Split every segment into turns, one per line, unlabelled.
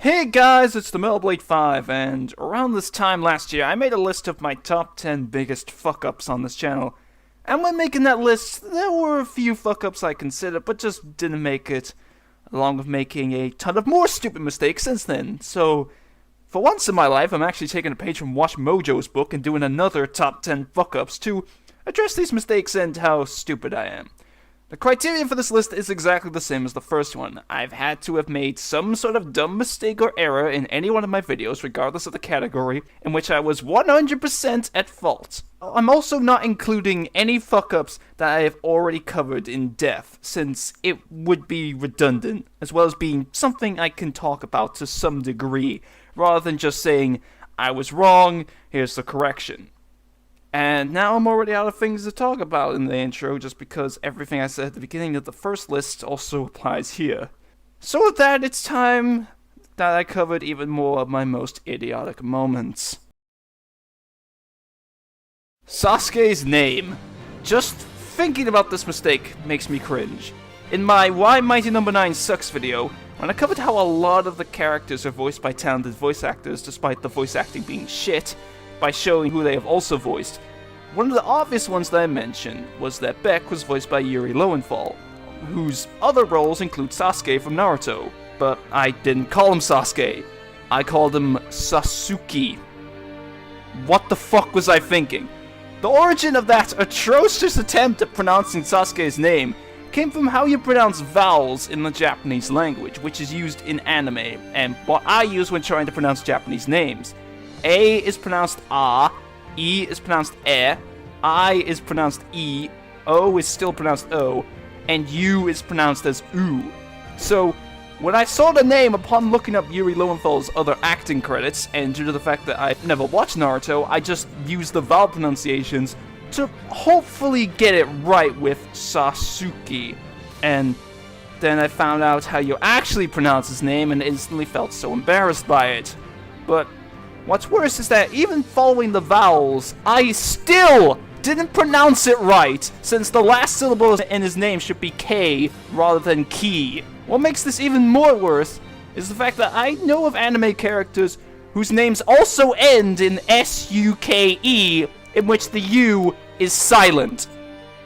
Hey guys, it's the Metal 5, and around this time last year, I made a list of my top 10 biggest fuck-ups on this channel. And when making that list, there were a few fuck-ups I considered, but just didn't make it, along with making a ton of more stupid mistakes since then. So, for once in my life, I'm actually taking a page from Watch Mojo's book and doing another top 10 fuck-ups to address these mistakes and how stupid I am. The criteria for this list is exactly the same as the first one. I've had to have made some sort of dumb mistake or error in any one of my videos, regardless of the category, in which I was 100% at fault. I'm also not including any fuck-ups that I have already covered in depth, since it would be redundant, as well as being something I can talk about to some degree, rather than just saying, I was wrong, here's the correction. And now I'm already out of things to talk about in the intro, just because everything I said at the beginning of the first list also applies here. So with that, it's time that I covered even more of my most idiotic moments. Sasuke's Name. Just thinking about this mistake makes me cringe. In my Why Mighty No. 9 Sucks video, when I covered how a lot of the characters are voiced by talented voice actors despite the voice acting being shit, by showing who they have also voiced. One of the obvious ones that I mentioned was that Beck was voiced by Yuri Lowenthal, whose other roles include Sasuke from Naruto, but I didn't call him Sasuke. I called him Sasuke. What the fuck was I thinking? The origin of that atrocious attempt at pronouncing Sasuke's name came from how you pronounce vowels in the Japanese language, which is used in anime, and what I use when trying to pronounce Japanese names. A is pronounced A, E is pronounced E, I is pronounced E, O is still pronounced O, and U is pronounced as U. So, when I saw the name upon looking up Yuri Lowenthal's other acting credits, and due to the fact that I've never watched Naruto, I just used the vowel pronunciations to hopefully get it right with Sasuke. And then I found out how you actually pronounce his name and instantly felt so embarrassed by it. But what's worse is that even following the vowels, I still didn't pronounce it right, since the last syllable in his name should be K rather than Ki. What makes this even more worse is the fact that I know of anime characters whose names also end in S-U-K-E, in which the U is silent.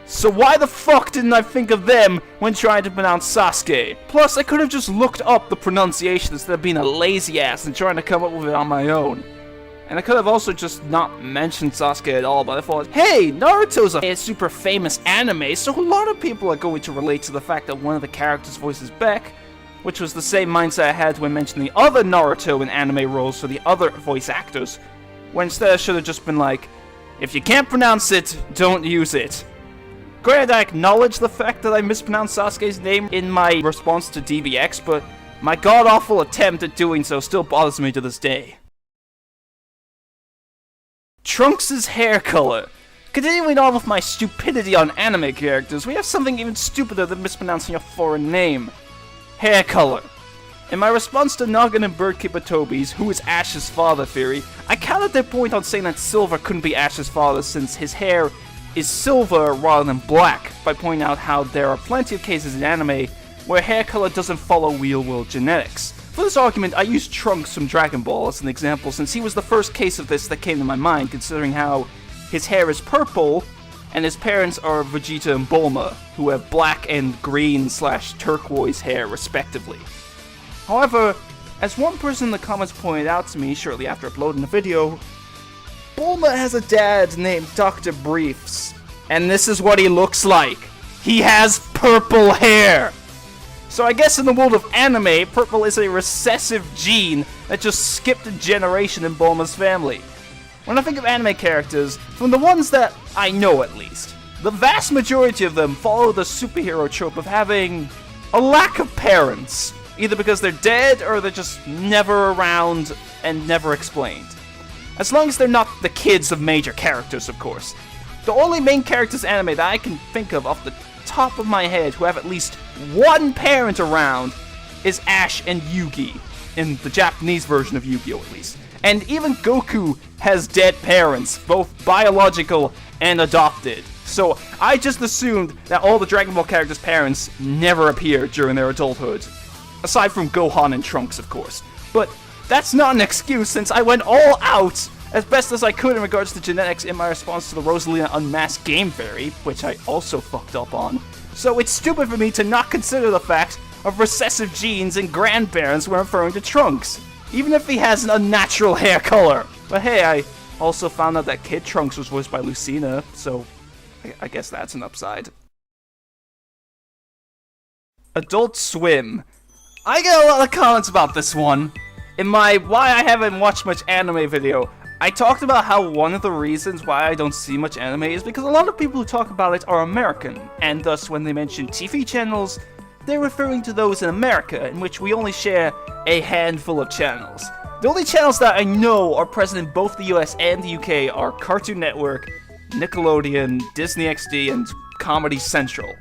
So why the fuck didn't I think of them when trying to pronounce Sasuke? Plus, I could have just looked up the pronunciation instead of being a lazy ass and trying to come up with it on my own. And I could have also just not mentioned Sasuke at all, but I thought, hey, Naruto's a super famous anime, so a lot of people are going to relate to the fact that one of the characters voices Beck, which was the same mindset I had when mentioning the other Naruto and anime roles for the other voice actors, when instead I should have just been like, if you can't pronounce it, don't use it. Granted, I acknowledge the fact that I mispronounced Sasuke's name in my response to DBX, but my god-awful attempt at doing so still bothers me to this day. Trunks' hair color. Continuing on with my stupidity on anime characters, we have something even stupider than mispronouncing a foreign name. Hair color. In my response to Noggin and Birdkeeper Toby's Who is Ash's Father theory, I countered their point on saying that Silver couldn't be Ash's father since his hair is silver rather than black, by pointing out how there are plenty of cases in anime where hair color doesn't follow real-world genetics. For this argument, I used Trunks from Dragon Ball as an example, since he was the first case of this that came to my mind, considering how his hair is purple, and his parents are Vegeta and Bulma, who have black and green/turquoise hair respectively. However, as one person in the comments pointed out to me shortly after uploading the video, Bulma has a dad named Dr. Briefs, and this is what he looks like. He has purple hair! So I guess in the world of anime, purple is a recessive gene that just skipped a generation in Bulma's family. When I think of anime characters, from the ones that I know at least, the vast majority of them follow the superhero trope of having a lack of parents, either because they're dead or they're just never around and never explained. As long as they're not the kids of major characters, of course. The only main characters anime that I can think of off the top of my head who have at least one parent around is Ash and Yugi, in the Japanese version of Yu-Gi-Oh! At least. And even Goku has dead parents, both biological and adopted. So I just assumed that all the Dragon Ball characters' parents never appeared during their adulthood. Aside from Gohan and Trunks, of course. But that's not an excuse, since I went all out as best as I could in regards to genetics in my response to the Rosalina Unmasked game theory, which I also fucked up on. So it's stupid for me to not consider the fact of recessive genes and grandparents when referring to Trunks, even if he has an unnatural hair color. But hey, I also found out that Kid Trunks was voiced by Lucina, so I guess that's an upside. Adult Swim. I get a lot of comments about this one. In my why I haven't watched much anime video, I talked about how one of the reasons why I don't see much anime is because a lot of people who talk about it are American, and thus when they mention TV channels, they're referring to those in America, in which we only share a handful of channels. The only channels that I know are present in both the US and the UK are Cartoon Network, Nickelodeon, Disney XD, and Comedy Central.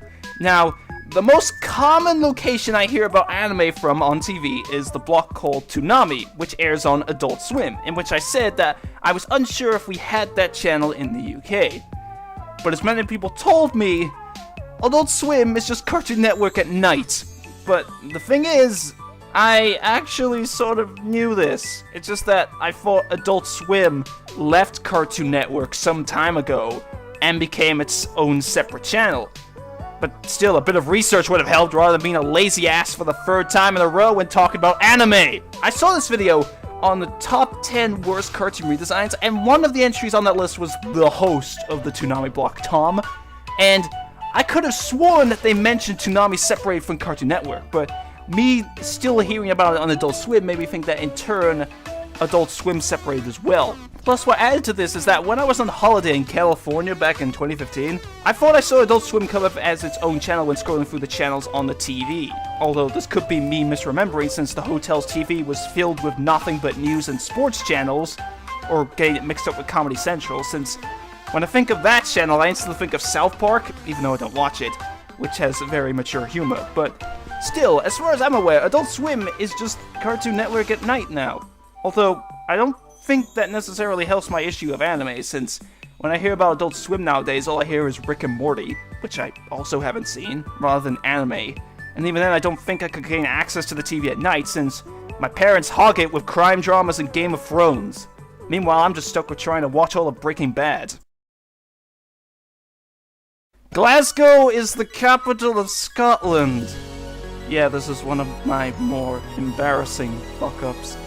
Now, the most common location I hear about anime from on TV is the block called Toonami, which airs on Adult Swim, in which I said that I was unsure if we had that channel in the UK. But as many people told me, Adult Swim is just Cartoon Network at night. But the thing is, I actually sort of knew this. It's just that I thought Adult Swim left Cartoon Network some time ago and became its own separate channel. But still, a bit of research would have helped rather than being a lazy ass for the third time in a row when talking about anime. I saw this video on the top 10 worst cartoon redesigns, and one of the entries on that list was the host of the Toonami block, Tom. And I could have sworn that they mentioned Toonami separated from Cartoon Network, but me still hearing about it on Adult Swim made me think that in turn, Adult Swim separated as well. Plus, what added to this is that when I was on holiday in California back in 2015, I thought I saw Adult Swim come up as its own channel when scrolling through the channels on the TV. Although this could be me misremembering since the hotel's TV was filled with nothing but news and sports channels, or getting it mixed up with Comedy Central, since when I think of that channel I instantly think of South Park, even though I don't watch it, which has very mature humor. But still, as far as I'm aware, Adult Swim is just Cartoon Network at night now. Although, I don't think that necessarily helps my issue of anime, since when I hear about Adult Swim nowadays, all I hear is Rick and Morty, which I also haven't seen, rather than anime. And even then, I don't think I could gain access to the TV at night, since my parents hog it with crime dramas and Game of Thrones. Meanwhile, I'm just stuck with trying to watch all of Breaking Bad. Glasgow is the capital of Scotland. Yeah, this is one of my more embarrassing fuck-ups.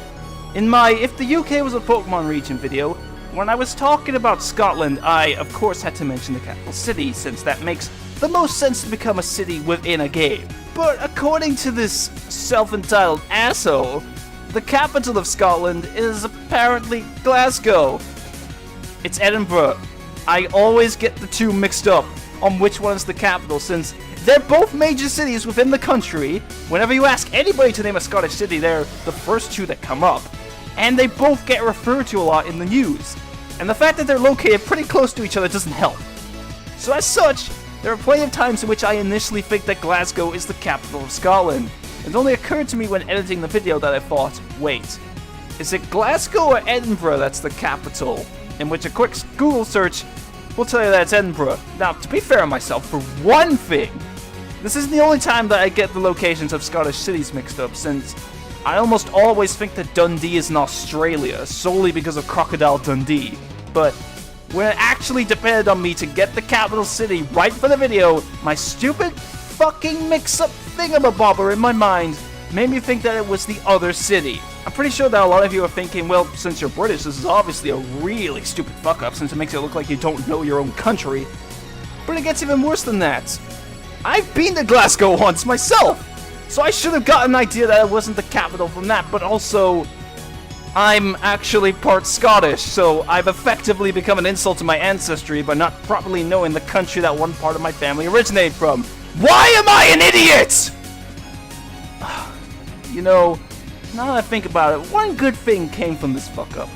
In my If the UK was a Pokemon region video, when I was talking about Scotland, I of course had to mention the capital city, since that makes the most sense to become a city within a game. But according to this self-entitled asshole, the capital of Scotland is apparently Glasgow. It's Edinburgh. I always get the two mixed up on which one is the capital, since they're both major cities within the country. Whenever you ask anybody to name a Scottish city, they're the first two that come up. And they both get referred to a lot in the news. And the fact that they're located pretty close to each other doesn't help. So as such, there are plenty of times in which I initially think that Glasgow is the capital of Scotland. It only occurred to me when editing the video that I thought, wait, is it Glasgow or Edinburgh that's the capital? In which a quick Google search will tell you that it's Edinburgh. Now, to be fair on myself, for one thing, this isn't the only time that I get the locations of Scottish cities mixed up, since I almost always think that Dundee is in Australia, solely because of Crocodile Dundee. But when it actually depended on me to get the capital city right for the video, my stupid fucking mix-up thingamabobber in my mind made me think that it was the other city. I'm pretty sure that a lot of you are thinking, well, since you're British, this is obviously a really stupid fuck-up, since it makes it look like you don't know your own country. But it gets even worse than that. I've been to Glasgow once myself! So I should have gotten an idea that it wasn't the capital from that, but also, I'm actually part Scottish, so I've effectively become an insult to my ancestry by not properly knowing the country that one part of my family originated from. Why am I an idiot?! You know, now that I think about it, one good thing came from this fuck-up.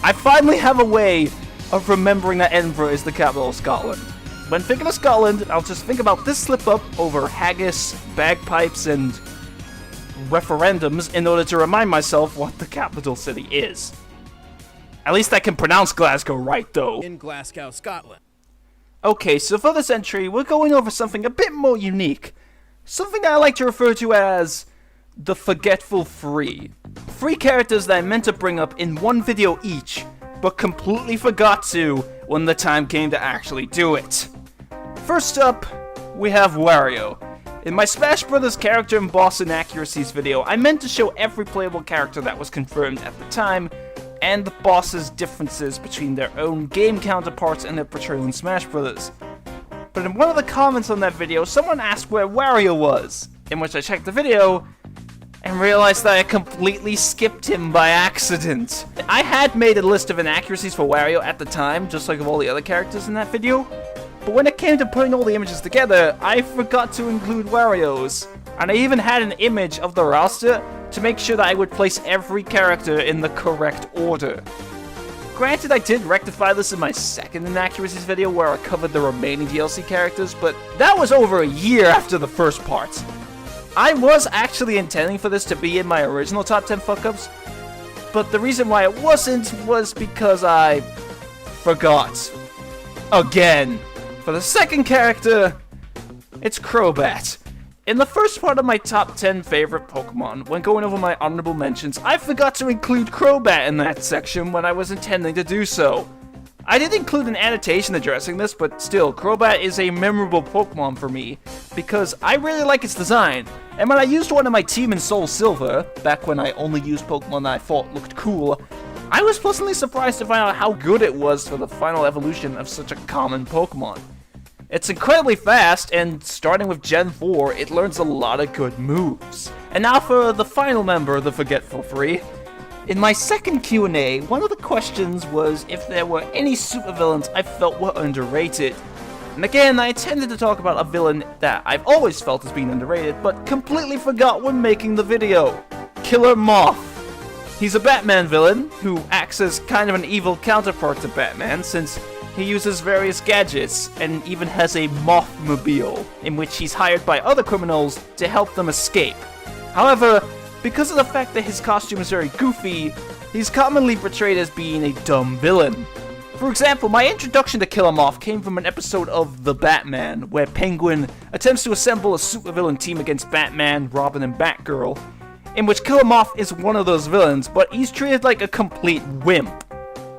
I finally have a way of remembering that Edinburgh is the capital of Scotland. When thinking of Scotland, I'll just think about this slip-up over haggis, bagpipes, and referendums in order to remind myself what the capital city is. At least I can pronounce Glasgow right, though.
In Glasgow, Scotland.
Okay, so for this entry, we're going over something a bit more unique. Something that I like to refer to as the Forgetful Three. 3 characters that I meant to bring up in one video each, but completely forgot to when the time came to actually do it. First up, we have Wario. In my Smash Bros. Character and boss inaccuracies video, I meant to show every playable character that was confirmed at the time, and the bosses' differences between their own game counterparts and their portrayal in Smash Bros. But in one of the comments on that video, someone asked where Wario was, in which I checked the video, and realized that I completely skipped him by accident. I had made a list of inaccuracies for Wario at the time, just like of all the other characters in that video, but when it came to putting all the images together, I forgot to include Wario's. And I even had an image of the roster to make sure that I would place every character in the correct order. Granted, I did rectify this in my second inaccuracies video where I covered the remaining DLC characters, but that was over a year after the first part. I was actually intending for this to be in my original top 10 fuck-ups, but the reason why it wasn't was because I forgot. Again. For the second character, it's Crobat. In the first part of my top 10 favorite Pokemon, when going over my honorable mentions, I forgot to include Crobat in that section when I was intending to do so. I did include an annotation addressing this, but still, Crobat is a memorable Pokemon for me, because I really like its design, and when I used one in my team in Soul Silver, back when I only used Pokemon that I thought looked cool, I was pleasantly surprised to find out how good it was for the final evolution of such a common Pokemon. It's incredibly fast, and starting with Gen 4, it learns a lot of good moves. And now for the final member of the Forgetful Three. In my second Q&A, one of the questions was if there were any supervillains I felt were underrated. And again, I intended to talk about a villain that I've always felt has been underrated, but completely forgot when making the video. Killer Moth. He's a Batman villain, who acts as kind of an evil counterpart to Batman, since he uses various gadgets, and even has a Mothmobile, in which he's hired by other criminals to help them escape. However, because of the fact that his costume is very goofy, he's commonly portrayed as being a dumb villain. For example, my introduction to Killer Moth came from an episode of The Batman, where Penguin attempts to assemble a supervillain team against Batman, Robin, and Batgirl, in which Killer Moth is one of those villains, but he's treated like a complete wimp.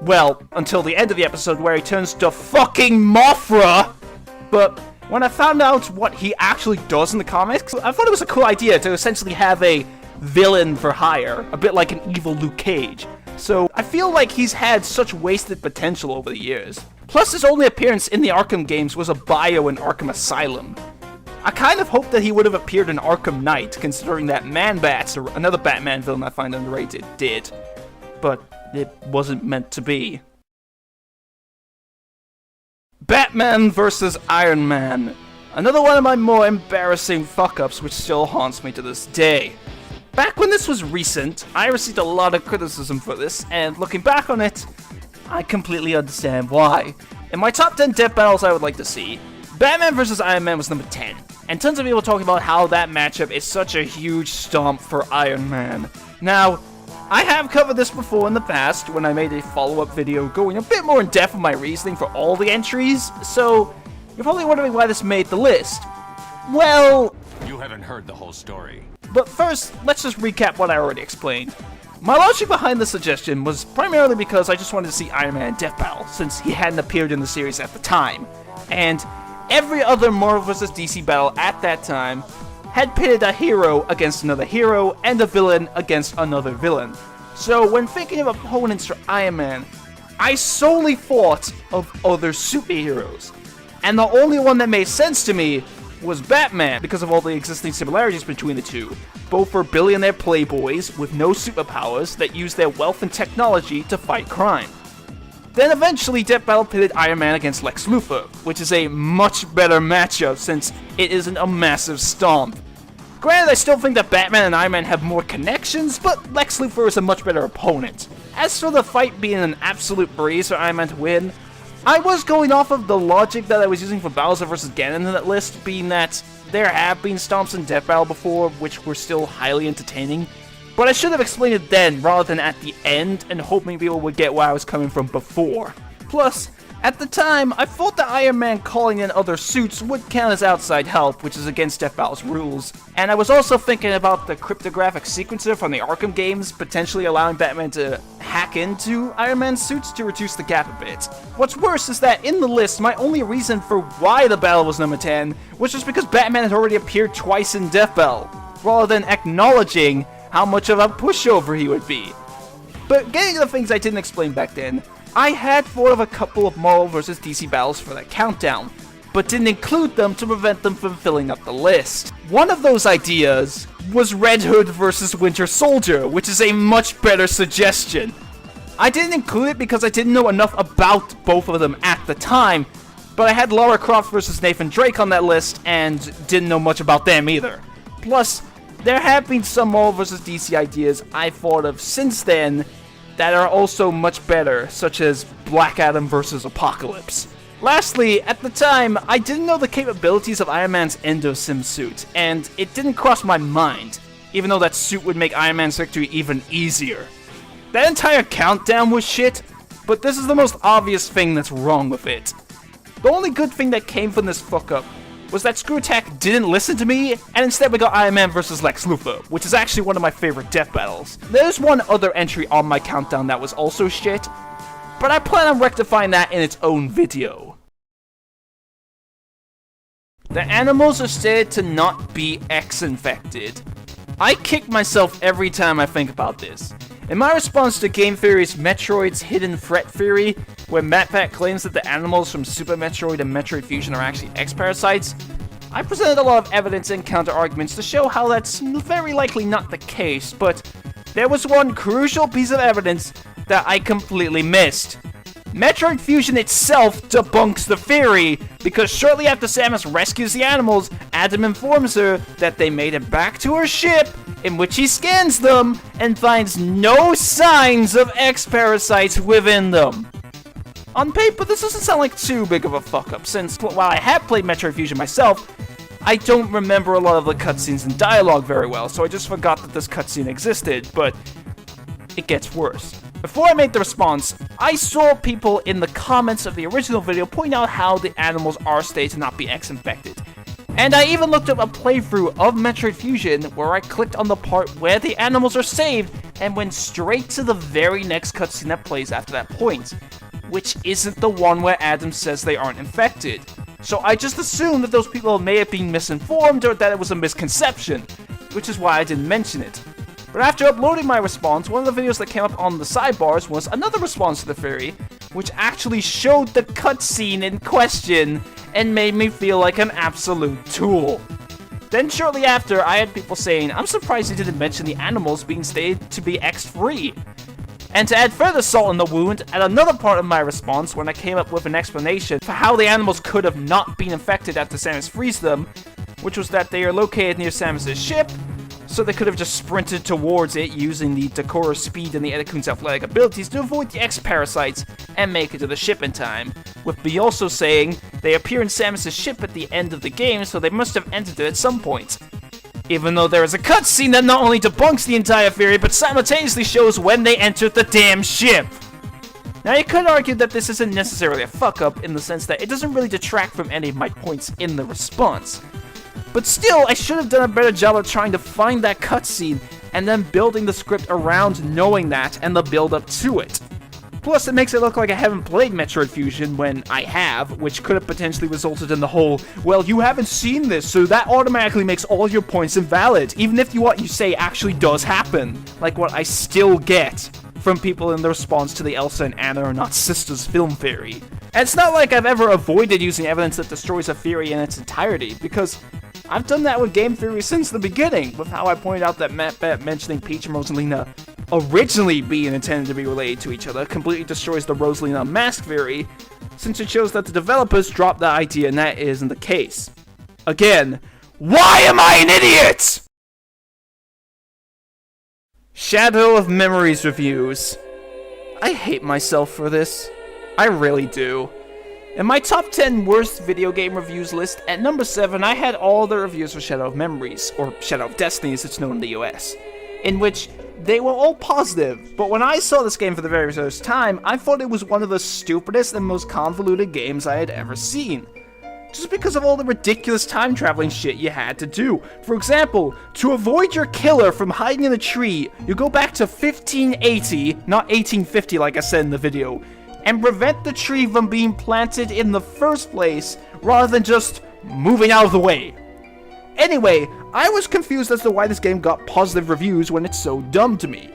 Well, until the end of the episode where he turns to fucking Mothra! But when I found out what he actually does in the comics, I thought it was a cool idea to essentially have a villain for hire, a bit like an evil Luke Cage. So I feel like he's had such wasted potential over the years. Plus, his only appearance in the Arkham games was a bio in Arkham Asylum. I kind of hoped that he would have appeared in Arkham Knight, considering that Man-Bats, another Batman villain I find underrated, did. But it wasn't meant to be. Batman vs. Iron Man. Another one of my more embarrassing fuck-ups which still haunts me to this day. Back when this was recent, I received a lot of criticism for this, and looking back on it, I completely understand why. In my top 10 death battles I would like to see, Batman vs. Iron Man was number 10, and tons of people talking about how that matchup is such a huge stomp for Iron Man. Now, I have covered this before in the past when I made a follow-up video going a bit more in depth of my reasoning for all the entries, so you're probably wondering why this made the list. Well,
you haven't heard the whole story.
But first, let's just recap what I already explained. My logic behind the suggestion was primarily because I just wanted to see Iron Man in Death Battle, since he hadn't appeared in the series at the time, and every other Marvel vs. DC battle at that time had pitted a hero against another hero and a villain against another villain. So when thinking of opponents for Iron Man, I solely thought of other superheroes. And the only one that made sense to me was Batman, because of all the existing similarities between the two. Both were billionaire playboys with no superpowers that use their wealth and technology to fight crime. Then eventually Death Battle pitted Iron Man against Lex Luthor, which is a much better matchup since it isn't a massive stomp. Granted, I still think that Batman and Iron Man have more connections, but Lex Luthor is a much better opponent. As for the fight being an absolute breeze for Iron Man to win, I was going off of the logic that I was using for Bowser vs. Ganon in that list, being that there have been stomps in Death Battle before, which were still highly entertaining, but I should have explained it then rather than at the end and hoping people would get where I was coming from before. Plus, At the time, I thought that Iron Man calling in other suits would count as outside help, which is against Death Battle's rules. And I was also thinking about the cryptographic sequencer from the Arkham games, potentially allowing Batman to hack into Iron Man's suits to reduce the gap a bit. What's worse is that in the list, my only reason for why the battle was number 10 was just because Batman had already appeared twice in Death Battle, rather than acknowledging how much of a pushover he would be. But getting to the things I didn't explain back then, I had thought of a couple of Marvel vs. DC battles for that countdown, but didn't include them to prevent them from filling up the list. One of those ideas was Red Hood vs. Winter Soldier, which is a much better suggestion. I didn't include it because I didn't know enough about both of them at the time, but I had Lara Croft vs. Nathan Drake on that list and didn't know much about them either. Plus, there have been some Marvel vs. DC ideas I thought of since then that are also much better, such as Black Adam vs. Apocalypse. Lastly, at the time, I didn't know the capabilities of Iron Man's Endosim suit, and it didn't cross my mind, even though that suit would make Iron Man's victory even easier. That entire countdown was shit, but this is the most obvious thing that's wrong with it. The only good thing that came from this fuck-up was that Screw Attack didn't listen to me, and instead we got Iron Man vs. Lex Luthor, which is actually one of my favorite death battles. There's one other entry on my countdown that was also shit, but I plan on rectifying that in its own video. The animals are stated to not be X-infected. I kick myself every time I think about this. In my response to Game Theory's Metroid's Hidden Threat Theory, where MatPat claims that the animals from Super Metroid and Metroid Fusion are actually X-parasites, I presented a lot of evidence and counter-arguments to show how that's very likely not the case, but there was one crucial piece of evidence that I completely missed. Metroid Fusion itself debunks the theory, because shortly after Samus rescues the animals, Adam informs her that they made it back to her ship, in which he scans them and finds no signs of X-parasites within them. On paper, this doesn't sound like too big of a fuck-up, since while I have played Metroid Fusion myself, I don't remember a lot of the cutscenes and dialogue very well, so I just forgot that this cutscene existed, but it gets worse. Before I made the response, I saw people in the comments of the original video point out how the animals are stated to not be X-infected. And I even looked up a playthrough of Metroid Fusion where I clicked on the part where the animals are saved and went straight to the very next cutscene that plays after that point, which isn't the one where Adam says they aren't infected. So I just assumed that those people may have been misinformed or that it was a misconception, which is why I didn't mention it. But after uploading my response, one of the videos that came up on the sidebars was another response to the theory, which actually showed the cutscene in question and made me feel like an absolute tool. Then shortly after, I had people saying, I'm surprised he didn't mention the animals being stated to be X-free. And to add further salt in the wound, at another part of my response, when I came up with an explanation for how the animals could have not been infected after Samus frees them, which was that they are located near Samus' ship, so they could have just sprinted towards it using the Decora's speed and the Edakun's athletic abilities to avoid the X-parasites and make it to the ship in time, with me also saying they appear in Samus' ship at the end of the game, so they must have entered it at some point. Even though there is a cutscene that not only debunks the entire theory, but simultaneously shows when they entered the damn ship. Now you could argue that this isn't necessarily a fuck-up in the sense that it doesn't really detract from any of my points in the response. But still, I should have done a better job of trying to find that cutscene and then building the script around knowing that and the build-up to it. Plus, it makes it look like I haven't played Metroid Fusion when I have, which could have potentially resulted in the whole, well, you haven't seen this, so that automatically makes all your points invalid, even if what you say actually does happen, like what I still get from people in the response to the Elsa and Anna are not sisters film theory. And it's not like I've ever avoided using evidence that destroys a theory in its entirety, because I've done that with game theory since the beginning, with how I pointed out that MatPat mentioning Peach and Rosalina originally being intended to be related to each other completely destroys the Rosalina mask theory, since it shows that the developers dropped that idea and that isn't the case. Again, why am I an idiot?! Shadow of Memories reviews. I hate myself for this. I really do. In my top 10 worst video game reviews list, at number 7 I had all the reviews for Shadow of Memories, or Shadow of Destiny as it's known in the US, in which they were all positive. But when I saw this game for the very first time, I thought it was one of the stupidest and most convoluted games I had ever seen. Just because of all the ridiculous time traveling shit you had to do. For example, to avoid your killer from hiding in a tree, you go back to 1580, not 1850 like I said in the video, and prevent the tree from being planted in the first place, rather than just moving out of the way. Anyway, I was confused as to why this game got positive reviews when it's so dumb to me.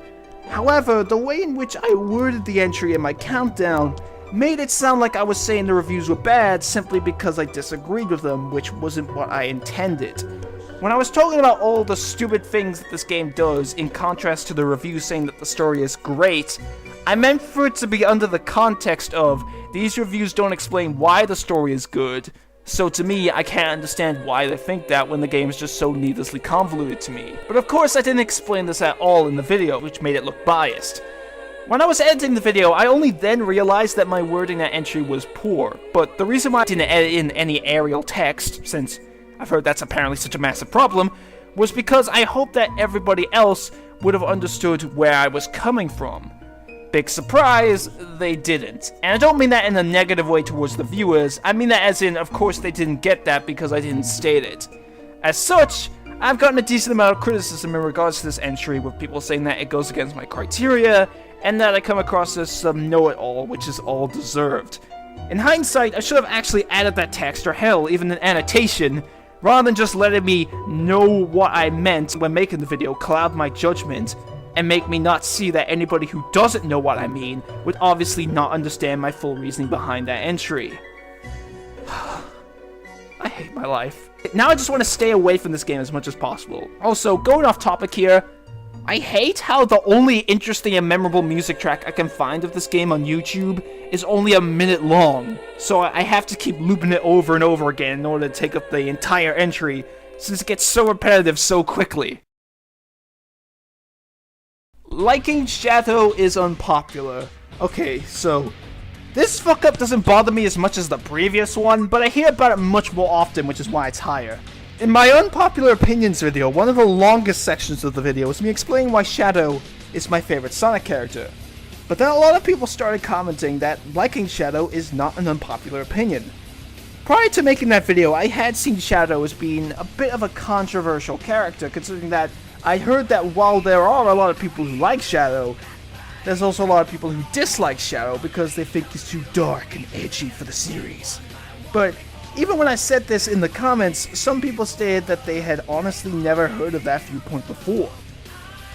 However, the way in which I worded the entry in my countdown made it sound like I was saying the reviews were bad simply because I disagreed with them, which wasn't what I intended. When I was talking about all the stupid things that this game does, in contrast to the reviews saying that the story is great, I meant for it to be under the context of, these reviews don't explain why the story is good, so to me, I can't understand why they think that when the game is just so needlessly convoluted to me. But of course I didn't explain this at all in the video, which made it look biased. When I was editing the video, I only then realized that my wording that entry was poor, but the reason why I didn't edit in any Arial text, since I've heard that's apparently such a massive problem, was because I hoped that everybody else would have understood where I was coming from. Big surprise, they didn't. And I don't mean that in a negative way towards the viewers, I mean that as in, of course they didn't get that because I didn't state it. As such, I've gotten a decent amount of criticism in regards to this entry, with people saying that it goes against my criteria, and that I come across as some know-it-all, which is all deserved. In hindsight, I should have actually added that text, or hell, even an annotation, rather than just letting me know what I meant when making the video cloud my judgment, and make me not see that anybody who doesn't know what I mean would obviously not understand my full reasoning behind that entry. I hate my life. Now I just want to stay away from this game as much as possible. Also, going off topic here, I hate how the only interesting and memorable music track I can find of this game on YouTube is only a minute long, so I have to keep looping it over and over again in order to take up the entire entry, since it gets so repetitive so quickly. Liking Shadow is unpopular. Okay, so this fuck up doesn't bother me as much as the previous one, but I hear about it much more often, which is why it's higher. In my unpopular opinions video, one of the longest sections of the video is me explaining why Shadow is my favorite Sonic character. But then a lot of people started commenting that liking Shadow is not an unpopular opinion. Prior to making that video, I had seen Shadow as being a bit of a controversial character, considering that I heard that while there are a lot of people who like Shadow, there's also a lot of people who dislike Shadow because they think he's too dark and edgy for the series. But even when I said this in the comments, some people stated that they had honestly never heard of that viewpoint before.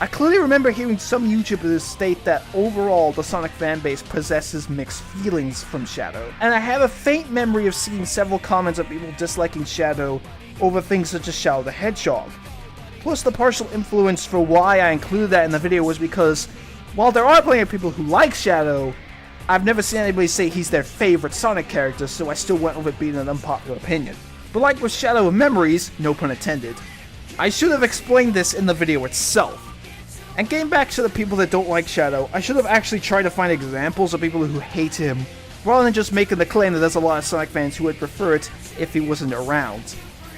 I clearly remember hearing some YouTubers state that overall the Sonic fanbase possesses mixed feelings from Shadow, and I have a faint memory of seeing several comments of people disliking Shadow over things such as Shadow the Hedgehog. Plus, the partial influence for why I included that in the video was because, while there are plenty of people who like Shadow, I've never seen anybody say he's their favorite Sonic character, so I still went with it being an unpopular opinion. But like with Shadow of Memories, no pun intended, I should have explained this in the video itself. And getting back to the people that don't like Shadow, I should have actually tried to find examples of people who hate him, rather than just making the claim that there's a lot of Sonic fans who would prefer it if he wasn't around.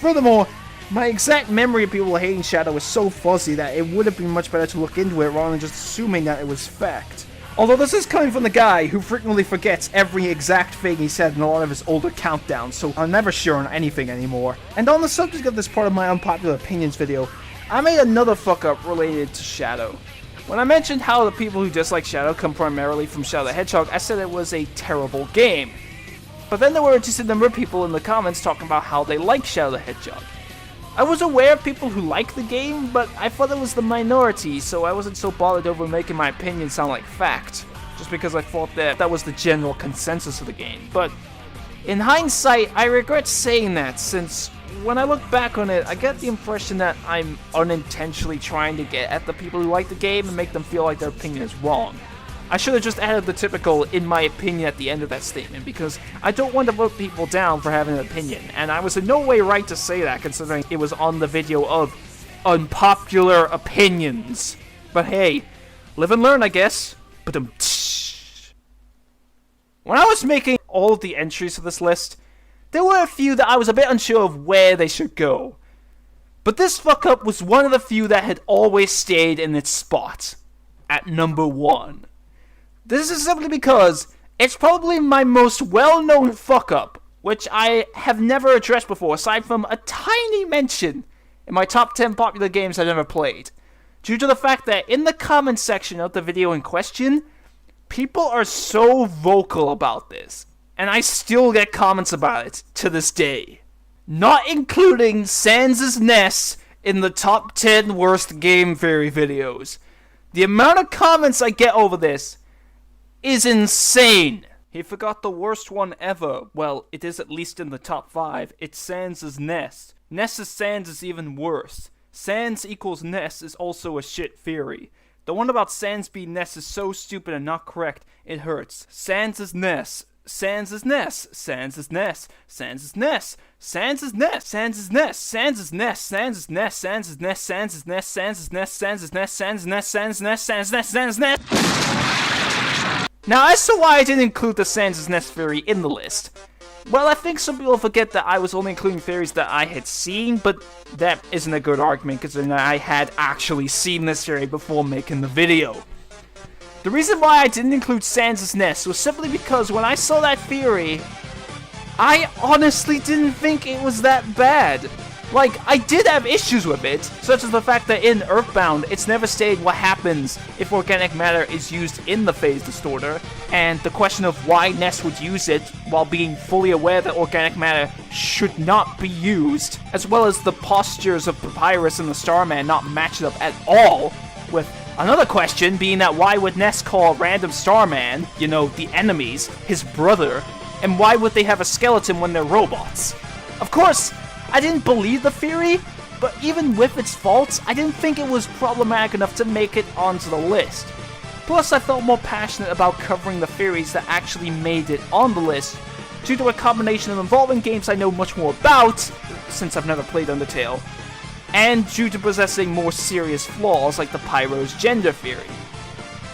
Furthermore, my exact memory of people hating Shadow is so fuzzy that it would have been much better to look into it rather than just assuming that it was fact. Although this is coming from the guy who frequently forgets every exact thing he said in a lot of his older countdowns, so I'm never sure on anything anymore. And on the subject of this part of my unpopular opinions video, I made another fuck up related to Shadow. When I mentioned how the people who dislike Shadow come primarily from Shadow the Hedgehog, I said it was a terrible game. But then there were a decent number of people in the comments talking about how they like Shadow the Hedgehog. I was aware of people who like the game, but I thought it was the minority, so I wasn't so bothered over making my opinion sound like fact, just because I thought that was the general consensus of the game. But in hindsight, I regret saying that, since when I look back on it, I get the impression that I'm unintentionally trying to get at the people who like the game and make them feel like their opinion is wrong. I should have just added the typical "in my opinion" at the end of that statement, because I don't want to put people down for having an opinion, and I was in no way right to say that considering it was on the video of unpopular opinions. But hey, live and learn, I guess. But when I was making all of the entries for this list, there were a few that I was a bit unsure of where they should go. But this fuck up was one of the few that had always stayed in its spot. at number 1. This is simply because it's probably my most well-known fuck-up, which I have never addressed before, aside from a tiny mention in my top 10 popular games I've never played, due to the fact that in the comments section of the video in question, people are so vocal about this, and I still get comments about it to this day. Not including Sans' Nest in the top 10 worst game theory videos. The amount of comments I get over this is insane. He forgot the worst one ever. Well, it is at least in the top 5. It's Sans' Nest. Nest's Sans is even worse. Sans equals Nest is also a shit theory. The one about Sans being Nest is so stupid and not correct, it hurts. Sans' Nest. Sans' Nest. Sans' Nest. Sans' Nest. Sans' Nest. Sans' Nest. Sans' Nest. Sans' Nest. Sans' Nest. Sans' Nest. Sans' Nest. Sans' Nest. Sans' Nest. Sans' Nest. Sans' Nest. Sans' Nest. Now, as to why I didn't include the Sans' Nest theory in the list, well, I think some people forget that I was only including theories that I had seen, but that isn't a good argument considering that I had actually seen this theory before making the video. The reason why I didn't include Sans' Nest was simply because when I saw that theory, I honestly didn't think it was that bad. Like, I did have issues with it, such as the fact that in Earthbound, it's never stated what happens if organic matter is used in the phase distorter, and the question of why Ness would use it while being fully aware that organic matter should not be used, as well as the postures of Papyrus and the Starman not matching up at all, with another question being that why would Ness call random Starman, you know, the enemies, his brother, and why would they have a skeleton when they're robots? Of course, I didn't believe the theory, but even with its faults, I didn't think it was problematic enough to make it onto the list. Plus, I felt more passionate about covering the theories that actually made it on the list, due to a combination of involving games I know much more about, since I've never played Undertale, and due to possessing more serious flaws like the Pyro's gender theory.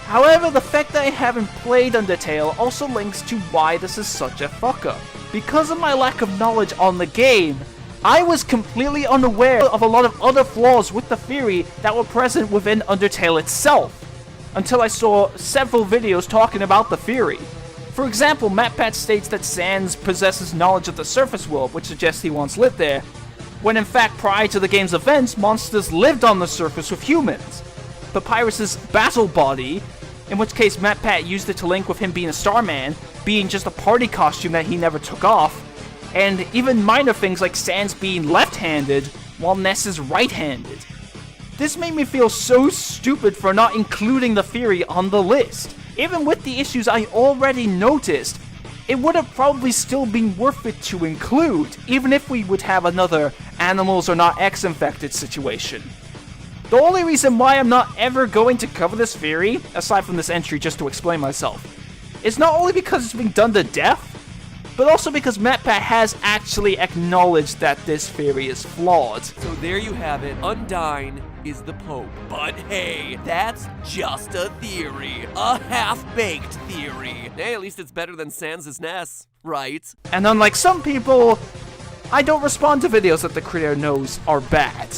However, the fact that I haven't played Undertale also links to why this is such a fuck-up. Because of my lack of knowledge on the game, I was completely unaware of a lot of other flaws with the theory that were present within Undertale itself, until I saw several videos talking about the theory. For example, MatPat states that Sans possesses knowledge of the surface world, which suggests he once lived there, when in fact prior to the game's events, monsters lived on the surface with humans. Papyrus's battle body, in which case MatPat used it to link with him being a Starman, being just a party costume that he never took off, and even minor things like Sans being left-handed, while Ness is right-handed. This made me feel so stupid for not including the theory on the list. Even with the issues I already noticed, it would have probably still been worth it to include, even if we would have another animals are not X-infected situation. The only reason why I'm not ever going to cover this theory, aside from this entry just to explain myself, is not only because it's been done to death, but also because MatPat has actually acknowledged that this theory is flawed.
So there you have it. Undyne is the Pope. But hey, that's just a theory. A half-baked theory. Hey, at least it's better than Sans' Nest, right?
And unlike some people, I don't respond to videos that the creator knows are bad.